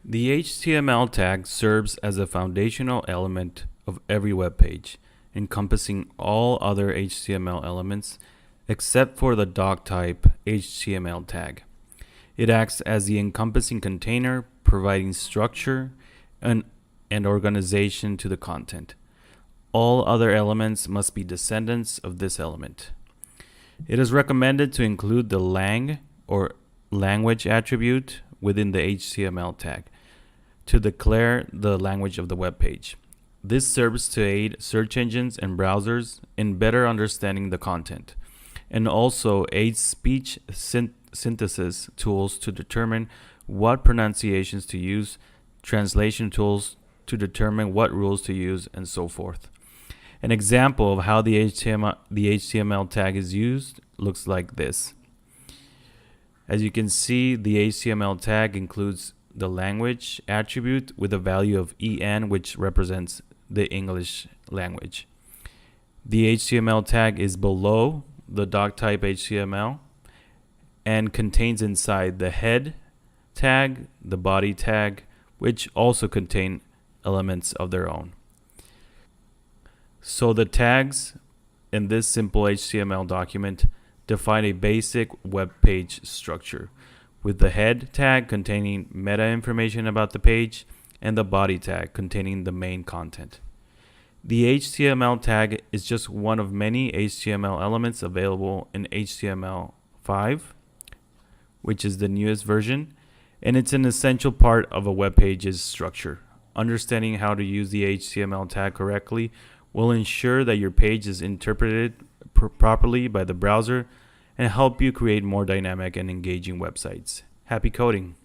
The HTML tag serves as a foundational element of every web page, encompassing all other HTML elements except for the doc type HTML tag. It acts as the encompassing container, providing structure and organization to the content. All other elements must be descendants of this element. It is recommended to include the lang or language attribute within the HTML tag to declare the language of the web page. This serves to aid search engines and browsers in better understanding the content, and also aids speech synthesis tools to determine what pronunciations to use, translation tools to determine what rules to use, and so forth. An example of how the HTML tag is used looks like this. As you can see, the HTML tag includes the language attribute with a value of EN, which represents the English language. The HTML tag is below the doc type HTML and contains inside the head tag, the body tag, which also contain elements of their own. So the tags in this simple HTML document define a basic web page structure, with the head tag containing meta information about the page and the body tag containing the main content. The HTML tag is just one of many HTML elements available in HTML5, which is the newest version, and it's an essential part of a web page's structure. Understanding how to use the HTML tag correctly will ensure that your page is interpreted properly by the browser and help you create more dynamic and engaging websites. Happy coding!